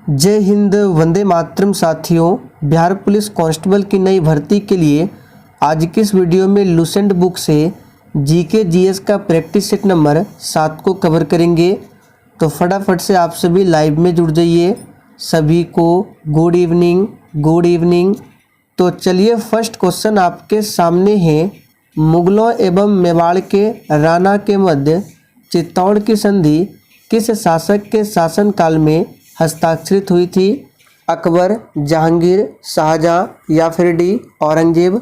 जय हिंद, वंदे मातरम। साथियों, Bihar police constable की नई भर्ती के लिए आज की इस वीडियो में लुसेंट बुक से जीके जीएस का प्रैक्टिस सेट नंबर 7 को कवर करेंगे। तो फटाफट से आप सभी लाइव में जुड़ जाइए। सभी को गुड इवनिंग, गुड इवनिंग। तो चलिए, फर्स्ट क्वेश्चन आपके सामने है। मुगलों एवं मेवाड़ के राणा के मध्य चित्तौड़ की संधि किस शासक के शासनकाल में हस्ताक्षरित हुई थी? अकबर, जहांगीर, शाहजहां या फिर डी औरंगजेब?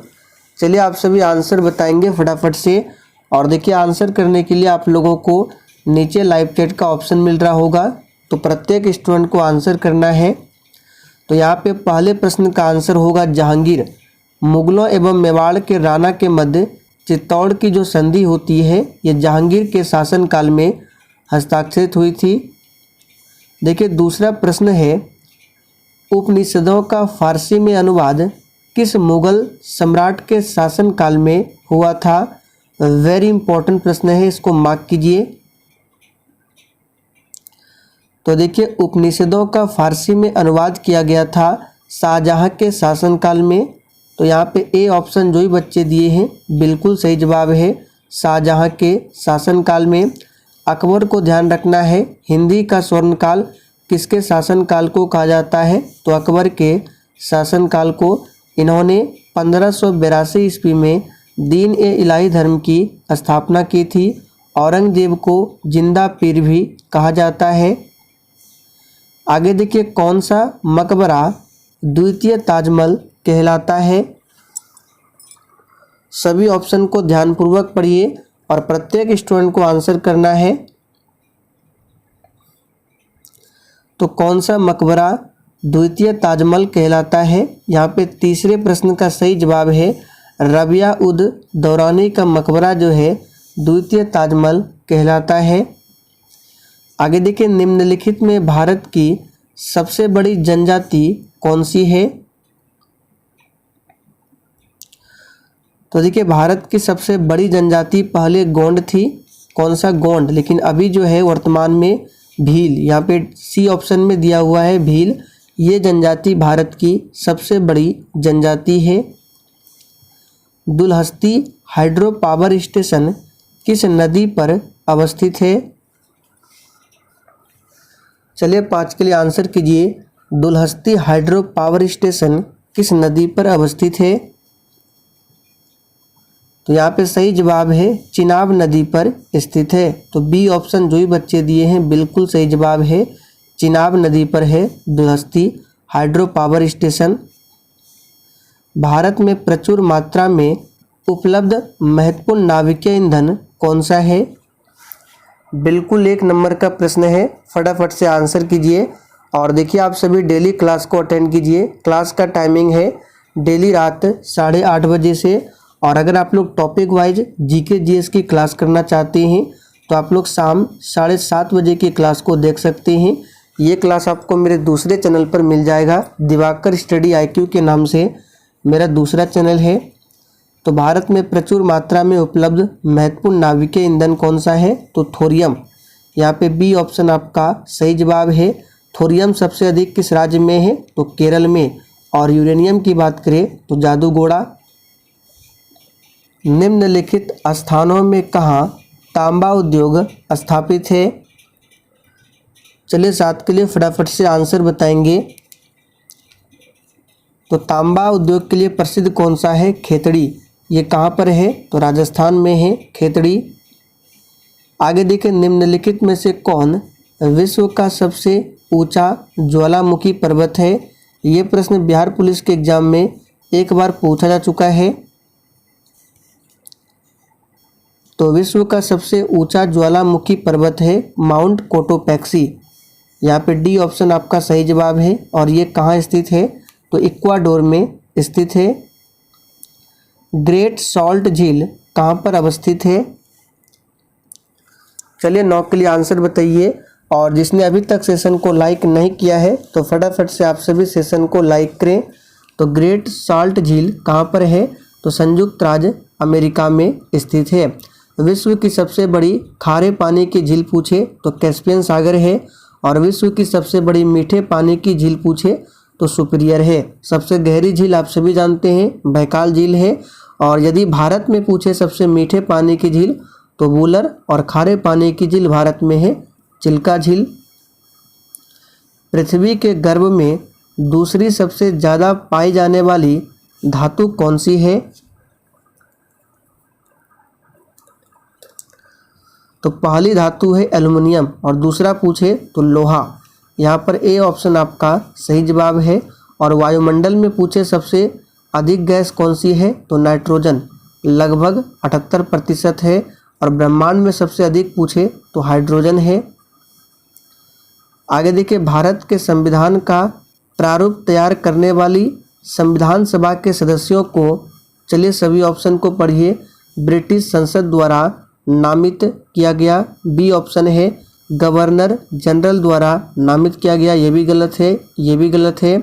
चलिए, आप सभी आंसर बताएंगे फटाफट से। और देखिए, आंसर करने के लिए आप लोगों को नीचे लाइव चैट का ऑप्शन मिल रहा होगा, तो प्रत्येक स्टूडेंट को आंसर करना है। तो यहाँ पे पहले प्रश्न का आंसर होगा जहांगीर। मुगलों एवं मेवाड़ के राणा के मध्य चित्तौड़ की जो संधि होती है, ये जहांगीर के शासनकाल में हस्ताक्षरित हुई थी। देखिए, दूसरा प्रश्न है, उपनिषदों का फारसी में अनुवाद किस मुगल सम्राट के शासनकाल में हुआ था? वेरी इंपॉर्टेंट प्रश्न है, इसको मार्क कीजिए। तो देखिए, उपनिषदों का फारसी में अनुवाद किया गया था शाहजहां के शासनकाल में। तो यहाँ पे ए ऑप्शन जो ही बच्चे दिए हैं बिल्कुल सही जवाब है, शाहजहां के शासनकाल में। अकबर को ध्यान रखना है, हिंदी का स्वर्णकाल किसके शासनकाल को कहा जाता है? तो अकबर के शासनकाल को। इन्होंने 1582 ईस्वी में दीन ए इलाही धर्म की स्थापना की थी। औरंगजेब को जिंदा पीर भी कहा जाता है। आगे देखिए, कौन सा मकबरा द्वितीय ताजमहल कहलाता है? सभी ऑप्शन को ध्यानपूर्वक पढ़िए और प्रत्येक स्टूडेंट को आंसर करना है। तो कौन सा मकबरा द्वितीय ताजमहल कहलाता है? यहाँ पे तीसरे प्रश्न का सही जवाब है रबिया उद दौरानी का मकबरा जो है द्वितीय ताजमहल कहलाता है। आगे देखिए, निम्नलिखित में भारत की सबसे बड़ी जनजाति कौन सी है? तो देखिए, भारत की सबसे बड़ी जनजाति पहले गोंड थी। कौन सा? गोंड। लेकिन अभी जो है वर्तमान में भील, यहाँ पे सी ऑप्शन में दिया हुआ है भील। ये जनजाति भारत की सबसे बड़ी जनजाति है। दुलहस्ती हाइड्रो पावर स्टेशन किस नदी पर अवस्थित है? चलिए, 5 के लिए आंसर कीजिए। दुलहस्ती हाइड्रो पावर स्टेशन किस नदी पर अवस्थित है? तो यहाँ पे सही जवाब है चिनाब नदी पर स्थित है। तो बी ऑप्शन जो ही बच्चे दिए हैं बिल्कुल सही जवाब है, चिनाब नदी पर है Dulhasti hydro power station. Bharat में प्रचुर मात्रा में उपलब्ध महत्वपूर्ण नाभिकीय ईंधन कौन सा है? बिल्कुल 1 नंबर का प्रश्न है, फटाफट से आंसर कीजिए। और देखिए, आप सभी डेली क्लास को अटेंड कीजिए। क्लास का टाइमिंग है डेली रात 8:30 बजे से। और अगर आप लोग टॉपिक वाइज जीके जीएस की क्लास करना चाहते हैं तो आप लोग शाम 7:30 बजे की क्लास को देख सकते हैं। ये क्लास आपको मेरे दूसरे चैनल पर मिल जाएगा, दिवाकर स्टडी IQ के नाम से मेरा दूसरा चैनल है। तो भारत में प्रचुर मात्रा में उपलब्ध महत्वपूर्ण नाभिकीय ईंधन कौन सा है? तो थोरियम। यहाँ पे बी ऑप्शन आपका सही जवाब है। थोरियम सबसे अधिक किस राज्य में है? तो केरल में। और यूरेनियम की बात करें तो जादूगोड़ा। निम्नलिखित स्थानों में कहाँ तांबा उद्योग स्थापित है? चलिए, 7 के लिए फटाफट से आंसर बताएंगे। तो तांबा उद्योग के लिए प्रसिद्ध कौन सा है? खेतड़ी। ये कहाँ पर है? तो राजस्थान में है खेतड़ी। आगे देखिए, निम्नलिखित में से कौन विश्व का सबसे ऊंचा ज्वालामुखी पर्वत है? ये प्रश्न बिहार पुलिस के एग्जाम में एक बार पूछा जा चुका है। तो विश्व का सबसे ऊंचा ज्वालामुखी पर्वत है माउंट कोटोपैक्सी। यहाँ पे डी ऑप्शन आपका सही जवाब है। और ये कहाँ स्थित है? तो इक्वाडोर में स्थित है। ग्रेट सॉल्ट झील कहाँ पर अवस्थित है? चलिए, 9 के लिए आंसर बताइए। और जिसने अभी तक सेशन को लाइक नहीं किया है तो फटाफट से आप सभी सेशन को लाइक करें। तो ग्रेट सॉल्ट झील कहाँ पर है? तो संयुक्त राज्य अमेरिका में स्थित है। विश्व की सबसे बड़ी खारे पानी की झील पूछे तो कैस्पियन सागर है। और विश्व की सबसे बड़ी मीठे पानी की झील पूछे तो सुपीरियर है। सबसे गहरी झील आप सभी जानते हैं बैकाल झील है। और यदि भारत में पूछे सबसे मीठे पानी की झील तो वूलर, और खारे पानी की झील भारत में है चिल्का झील। पृथ्वी के गर्भ में दूसरी सबसे ज़्यादा पाई जाने वाली धातु कौन सी है? तो पहली धातु है एल्युमिनियम और दूसरा पूछे तो लोहा। यहाँ पर ए ऑप्शन आपका सही जवाब है। और वायुमंडल में पूछे सबसे अधिक गैस कौन सी है? तो नाइट्रोजन, लगभग 78% है। और ब्रह्मांड में सबसे अधिक पूछे तो हाइड्रोजन है। आगे देखिए, भारत के संविधान का प्रारूप तैयार करने वाली संविधान सभा के सदस्यों को, चलिए सभी ऑप्शन को पढ़िए, ब्रिटिश संसद द्वारा नामित किया गया। बी ऑप्शन है गवर्नर जनरल द्वारा नामित किया गया, ये भी गलत है, ये भी गलत है।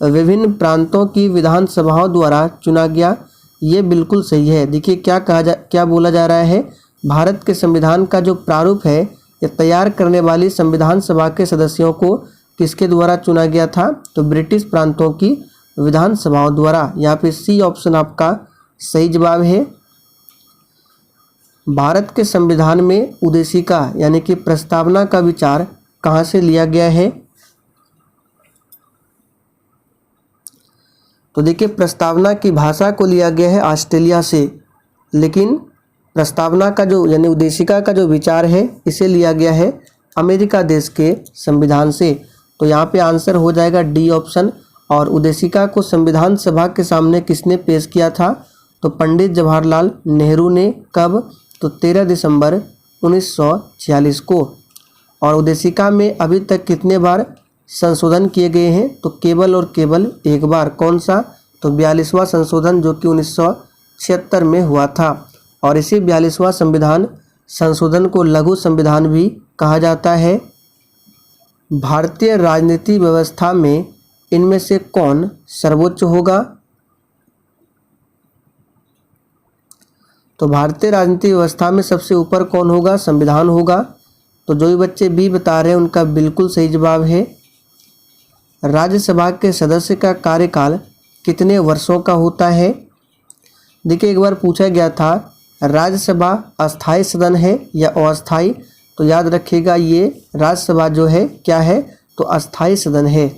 विभिन्न प्रांतों की विधानसभाओं द्वारा चुना गया, ये बिल्कुल सही है। देखिए क्या बोला जा रहा है, भारत के संविधान का जो प्रारूप है ये तैयार करने वाली संविधान सभा के सदस्यों को किसके द्वारा चुना गया था? तो ब्रिटिश प्रांतों की विधानसभाओं द्वारा। यहाँ पे सी ऑप्शन आपका सही जवाब है। भारत के संविधान में उद्देशिका यानी कि प्रस्तावना का विचार कहाँ से लिया गया है? तो देखिए, प्रस्तावना की भाषा को लिया गया है ऑस्ट्रेलिया से, लेकिन प्रस्तावना का जो यानी उद्देशिका का जो विचार है इसे लिया गया है अमेरिका देश के संविधान से। तो यहाँ पे आंसर हो जाएगा डी ऑप्शन। और उद्देशिका को संविधान सभा के सामने किसने पेश किया था? तो पंडित जवाहरलाल नेहरू ने। कब? तो 13 दिसंबर 1946 को। और उद्देशिका में अभी तक कितने बार संशोधन किए गए हैं? तो केवल और केवल एक बार। कौन सा? तो 42वां संशोधन, जो कि 1976 में हुआ था। और इसी 42वां संविधान संशोधन को लघु संविधान भी कहा जाता है। भारतीय राजनीति व्यवस्था में इनमें से कौन सर्वोच्च होगा? तो भारतीय राजनीति व्यवस्था में सबसे ऊपर कौन होगा? संविधान होगा। तो जो भी बच्चे बी बता रहे हैं उनका बिल्कुल सही जवाब है। राज्यसभा के सदस्य का कार्यकाल कितने वर्षों का होता है? देखिए, एक बार पूछा गया था राज्यसभा अस्थायी सदन है या अस्थायी? तो याद रखिएगा, ये राज्यसभा जो है क्या है? तो अस्थायी सदन है।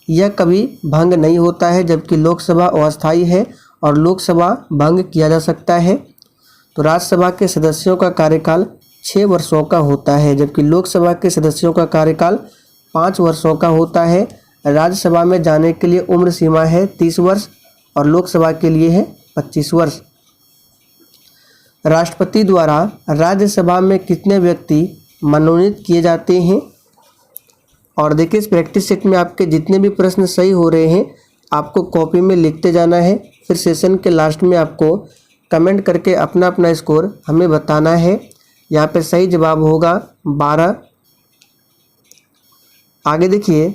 यह कभी भंग नहीं होता है, जबकि लोकसभा अस्थायी है और लोकसभा भंग किया जा सकता है। तो राज्यसभा के सदस्यों का कार्यकाल 6 वर्षों का होता है, जबकि लोकसभा के सदस्यों का कार्यकाल 5 वर्षों का होता है। राज्यसभा में जाने के लिए उम्र सीमा है 30 वर्ष और लोकसभा के लिए है 25 वर्ष। राष्ट्रपति द्वारा राज्यसभा में कितने व्यक्ति मनोनीत किए जाते हैं? और देखिए, इस प्रैक्टिस सेट में आपके जितने भी प्रश्न सही हो रहे हैं आपको कॉपी में लिखते जाना है। फिर सेशन के लास्ट में आपको कमेंट करके अपना अपना स्कोर हमें बताना है। यहाँ पे सही जवाब होगा 12। आगे देखिए,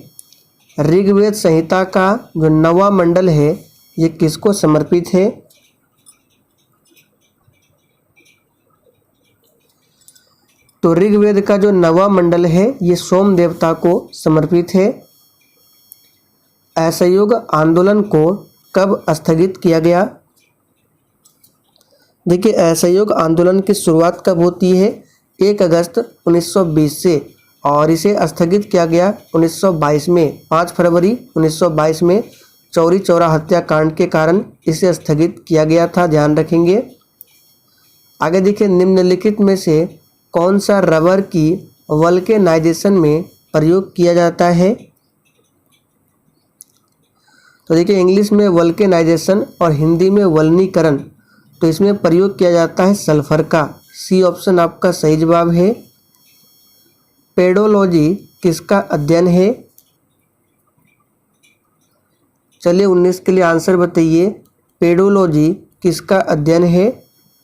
ऋग्वेद संहिता का जो 9वां मंडल है ये किसको समर्पित है? तो ऋग्वेद का जो 9वां मंडल है ये सोम देवता को समर्पित है। असहयोग आंदोलन को कब स्थगित किया गया? देखिए, असहयोग आंदोलन की शुरुआत कब होती है? 1 अगस्त 1920 से, और इसे स्थगित किया गया 1922 में। 5 फरवरी 1922 में चौरी चौरा हत्याकांड के कारण इसे स्थगित किया गया था, ध्यान रखेंगे। आगे देखिए, निम्नलिखित में से कौन सा रबर की वल्केनाइजेशन में प्रयोग किया जाता है? तो देखिए, इंग्लिश में वल्केनाइजेशन और हिंदी में वल्नीकरण, तो इसमें प्रयोग किया जाता है सल्फर का। सी ऑप्शन आपका सही जवाब है। पेडोलॉजी किसका अध्ययन है? चलिए 19 के लिए आंसर बताइए, पेडोलॉजी किसका अध्ययन है?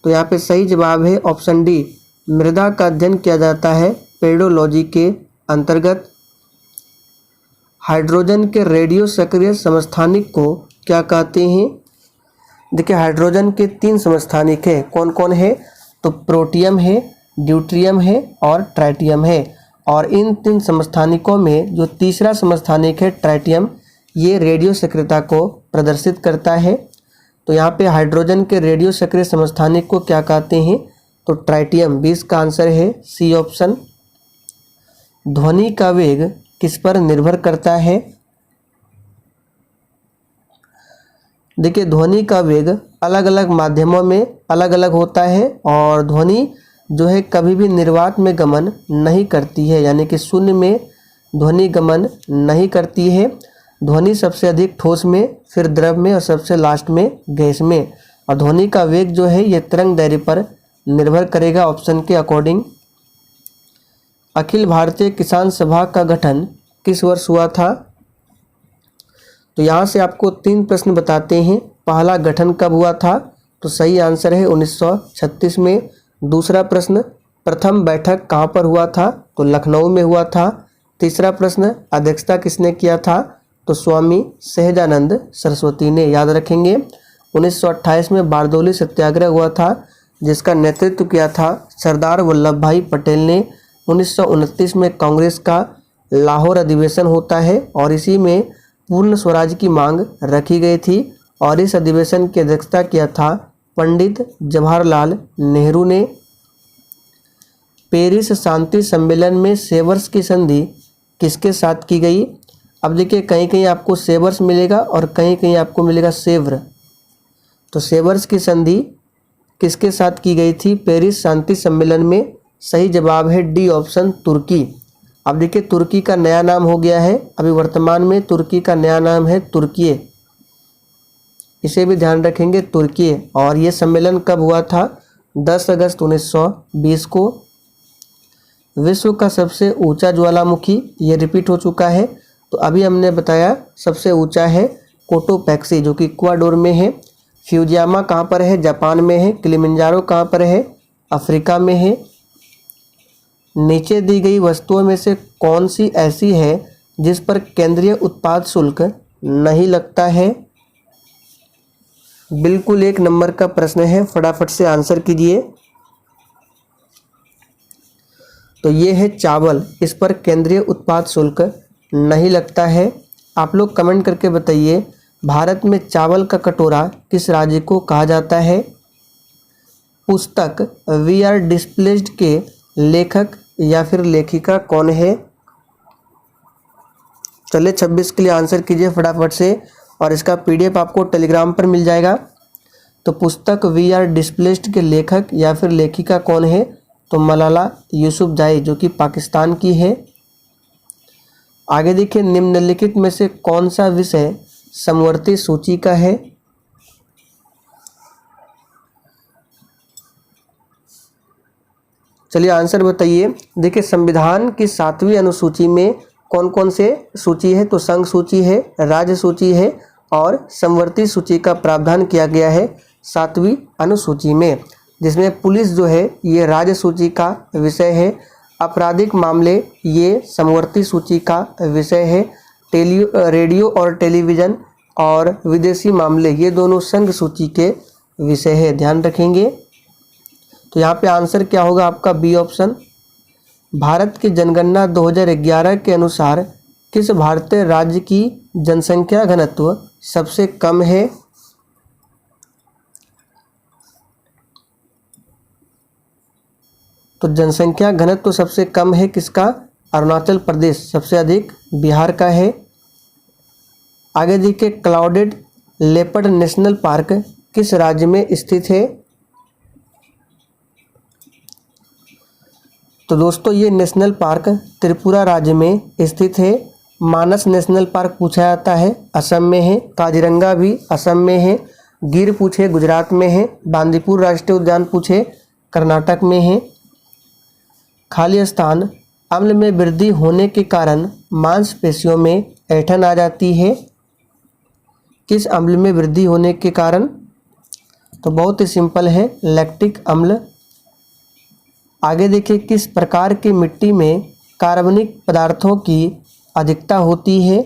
तो यहाँ पे सही जवाब है ऑप्शन डी, मृदा का अध्ययन किया जाता है पेडोलॉजी के अंतर्गत। हाइड्रोजन के रेडियो सक्रिय समस्थानिक को क्या कहते हैं? देखिए, हाइड्रोजन के 3 समस्थानिक है, कौन कौन है? तो प्रोटियम है, ड्यूट्रियम है और ट्राइटियम है। और इन 3 समस्थानिकों में जो तीसरा समस्थानिक है ट्राइटियम, ये रेडियो सक्रियता को प्रदर्शित करता है। तो यहाँ पे हाइड्रोजन के रेडियो सक्रिय समस्थानिक को क्या कहते हैं, तो ट्राइटियम। 20 का आंसर है सी ऑप्शन। ध्वनि का वेग किस पर निर्भर करता है? देखिए, ध्वनि का वेग अलग अलग माध्यमों में अलग अलग होता है और ध्वनि जो है कभी भी निर्वात में गमन नहीं करती है, यानी कि शून्य में ध्वनि गमन नहीं करती है। ध्वनि सबसे अधिक ठोस में, फिर द्रव में और सबसे लास्ट में गैस में। और ध्वनि का वेग जो है ये तरंग दैर्ध्य पर निर्भर करेगा ऑप्शन के अकॉर्डिंग। अखिल भारतीय किसान सभा का गठन किस वर्ष हुआ था? तो यहाँ से आपको 3 प्रश्न बताते हैं। पहला, गठन कब हुआ था? तो सही आंसर है 1936 में। दूसरा प्रश्न, प्रथम बैठक कहाँ पर हुआ था? तो लखनऊ में हुआ था। तीसरा प्रश्न, अध्यक्षता किसने किया था? तो स्वामी सहजानंद सरस्वती ने। याद रखेंगे 1928 में बारदौली सत्याग्रह हुआ था, जिसका नेतृत्व किया था सरदार वल्लभ भाई पटेल ने। 1929 में कांग्रेस का लाहौर अधिवेशन होता है और इसी में पूर्ण स्वराज की मांग रखी गई थी और इस अधिवेशन की अध्यक्षता किया था पंडित जवाहरलाल नेहरू ने। पेरिस शांति सम्मेलन में सेवर्स की संधि किसके साथ की गई? अब देखिए, कहीं कहीं आपको सेवर्स मिलेगा और कहीं कहीं आपको मिलेगा सेव्र। तो सेवर्स की संधि किसके साथ की गई थी पेरिस शांति सम्मेलन में? सही जवाब है डी ऑप्शन, तुर्की। अब देखिए, तुर्की का नया नाम हो गया है, अभी वर्तमान में तुर्की का नया नाम है तुर्की। इसे भी ध्यान रखेंगे, तुर्की। और ये सम्मेलन कब हुआ था? 10 अगस्त 1920 को। विश्व का सबसे ऊंचा ज्वालामुखी, ये रिपीट हो चुका है। तो अभी हमने बताया सबसे ऊंचा है कोटोपैक्सी, जो कि इक्वाडोर में है। फ्यूजियामा कहाँ पर है? जापान में है। किलिमंजारो कहाँ पर है? अफ्रीका में है। नीचे दी गई वस्तुओं में से कौन सी ऐसी है जिस पर केंद्रीय उत्पाद शुल्क नहीं लगता है? बिल्कुल 1 नंबर का प्रश्न है, फटाफट से आंसर कीजिए। तो ये है चावल, इस पर केंद्रीय उत्पाद शुल्क नहीं लगता है। आप लोग कमेंट करके बताइए, भारत में चावल का कटोरा किस राज्य को कहा जाता है? पुस्तक वी आर डिस्प्लेस्ड के लेखक या फिर लेखिका कौन है? चलिए 26 के लिए आंसर कीजिए फटाफट से, और इसका PDF आपको टेलीग्राम पर मिल जाएगा। तो पुस्तक वी आर डिस्प्लेस्ड के लेखक या फिर लेखिका कौन है? तो मलाला यूसुफजाई, जो कि पाकिस्तान की है। आगे देखिए, निम्नलिखित में से कौन सा विषय समवर्ती सूची का है? चलिए आंसर बताइए। देखिए, संविधान की 7वीं अनुसूची में कौन कौन से सूची है? तो संघ सूची है, राज्य सूची है और समवर्ती सूची का प्रावधान किया गया है 7वीं अनुसूची में, जिसमें पुलिस जो है ये राज्य सूची का विषय है। आपराधिक मामले ये समवर्ती सूची का विषय है। रेडियो और टेलीविज़न और विदेशी मामले ये दोनों संघ सूची के विषय है, ध्यान रखेंगे। तो यहाँ पे आंसर क्या होगा आपका? B option. भारत की जनगणना 2011 के अनुसार किस भारतीय राज्य की जनसंख्या घनत्व सबसे कम है? तो जनसंख्या घनत्व सबसे कम है किसका? अरुणाचल प्रदेश। सबसे अधिक बिहार का है। आगे देखिए, क्लाउडेड लेपर्ड नेशनल पार्क किस राज्य में स्थित है? तो दोस्तों, ये नेशनल पार्क त्रिपुरा राज्य में स्थित है। मानस नेशनल पार्क पूछा जाता है, असम में है। काजीरंगा भी असम में है। गिर पूछे गुजरात में है। बांदीपुर राष्ट्रीय उद्यान पूछे कर्नाटक में है। खाली स्थान अम्ल में वृद्धि होने के कारण मांसपेशियों में ऐंठन आ जाती है। किस अम्ल में वृद्धि होने के कारण? तो बहुत ही सिंपल है, लैक्टिक अम्ल। आगे देखिए, किस प्रकार की मिट्टी में कार्बनिक पदार्थों की अधिकता होती है?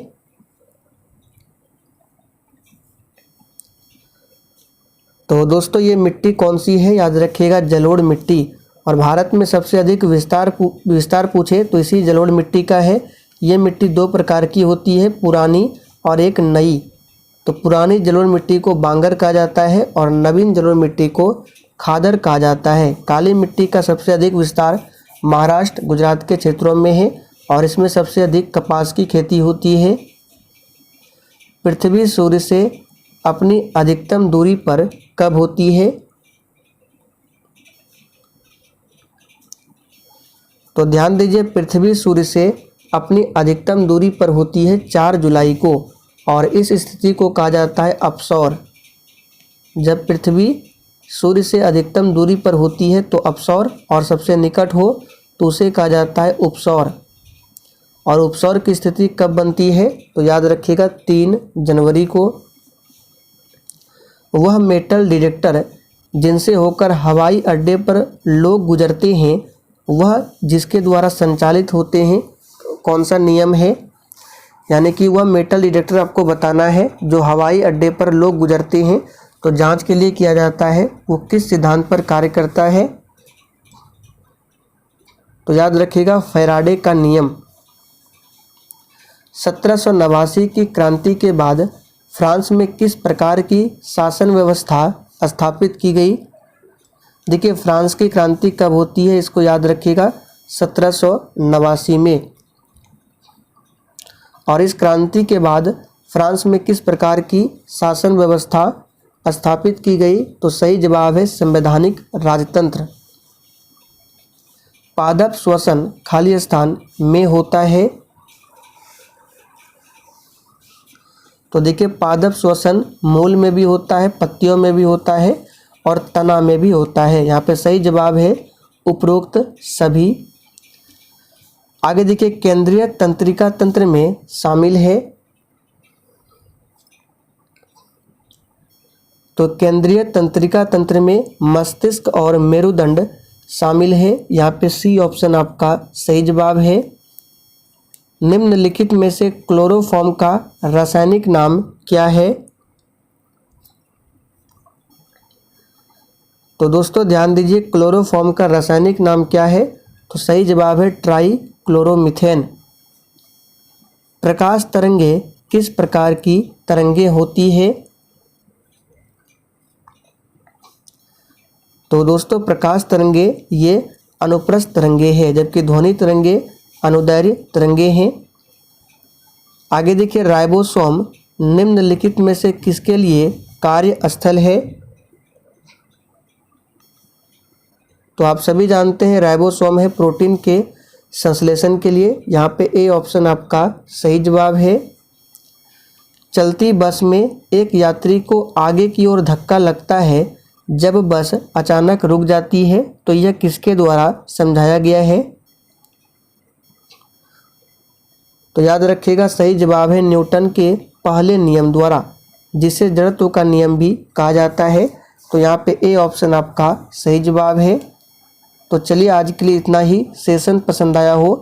तो दोस्तों, ये मिट्टी कौन सी है? याद रखिएगा, जलोढ़ मिट्टी। और भारत में सबसे अधिक विस्तार पूछे तो इसी जलोढ़ मिट्टी का है। ये मिट्टी दो प्रकार की होती है, पुरानी और एक नई। तो पुरानी जलोढ़ मिट्टी को बांगर कहा जाता है और नवीन जलोढ़ मिट्टी को खादर कहा जाता है। काली मिट्टी का सबसे अधिक विस्तार महाराष्ट्र, गुजरात के क्षेत्रों में है और इसमें सबसे अधिक कपास की खेती होती है। पृथ्वी सूर्य से अपनी अधिकतम दूरी पर कब होती है? तो ध्यान दीजिए, पृथ्वी सूर्य से अपनी अधिकतम दूरी पर होती है 4 जुलाई को और इस स्थिति को कहा जाता है अपसौर। जब पृथ्वी सूर्य से अधिकतम दूरी पर होती है तो अपसौर और सबसे निकट हो तो उसे कहा जाता है उपसौर। और उपसौर की स्थिति कब बनती है? तो याद रखिएगा 3 जनवरी को। वह मेटल डिटेक्टर जिनसे होकर हवाई अड्डे पर लोग गुजरते हैं, वह जिसके द्वारा संचालित होते हैं, कौन सा नियम है? यानी कि वह मेटल डिटेक्टर आपको बताना है जो हवाई अड्डे पर लोग गुजरते हैं तो जांच के लिए किया जाता है, वो किस सिद्धांत पर कार्य करता है? तो याद रखिएगा फैराडे का नियम। 1789 की क्रांति के बाद फ्रांस में किस प्रकार की शासन व्यवस्था स्थापित की गई? देखिए, फ्रांस की क्रांति कब होती है, इसको याद रखिएगा 1789 में। और इस क्रांति के बाद फ्रांस में किस प्रकार की शासन व्यवस्था स्थापित की गई? तो सही जवाब है संवैधानिक राजतंत्र। पादप श्वसन खाली स्थान में होता है। तो देखिए, पादप श्वसन मूल में भी होता है, पत्तियों में भी होता है और तना में भी होता है। यहाँ पे सही जवाब है उपरोक्त सभी। आगे देखिए, केंद्रीय तंत्रिका तंत्र में शामिल है। तो केंद्रीय तंत्रिका तंत्र में मस्तिष्क और मेरुदंड शामिल है। यहाँ पे सी ऑप्शन आपका सही जवाब है। निम्नलिखित में से क्लोरोफॉर्म का रासायनिक नाम क्या है? तो दोस्तों ध्यान दीजिए, क्लोरोफॉर्म का रासायनिक नाम क्या है? तो सही जवाब है ट्राइक्लोरोमीथेन। प्रकाश तरंगे किस प्रकार की तरंगे होती है? तो दोस्तों प्रकाश तरंगे ये अनुप्रस्थ तरंगे हैं, जबकि ध्वनि तरंगे अनुदैर्घ्य तरंगे हैं। आगे देखिए, राइबोसोम निम्नलिखित में से किसके लिए कार्यस्थल है? तो आप सभी जानते हैं राइबोसोम है प्रोटीन के संश्लेषण के लिए। यहाँ पे ए ऑप्शन आपका सही जवाब है। चलती बस में एक यात्री को आगे की ओर धक्का लगता है जब बस अचानक रुक जाती है, तो यह किसके द्वारा समझाया गया है? तो याद रखिएगा सही जवाब है न्यूटन के पहले नियम द्वारा, जिसे जड़त्व का नियम भी कहा जाता है। तो यहाँ पे ए ऑप्शन आपका सही जवाब है। तो चलिए आज के लिए इतना ही। सेशन पसंद आया हो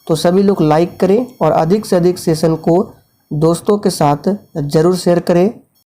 तो सभी लोग लाइक करें और अधिक से अधिक सेशन को दोस्तों के साथ ज़रूर शेयर करें।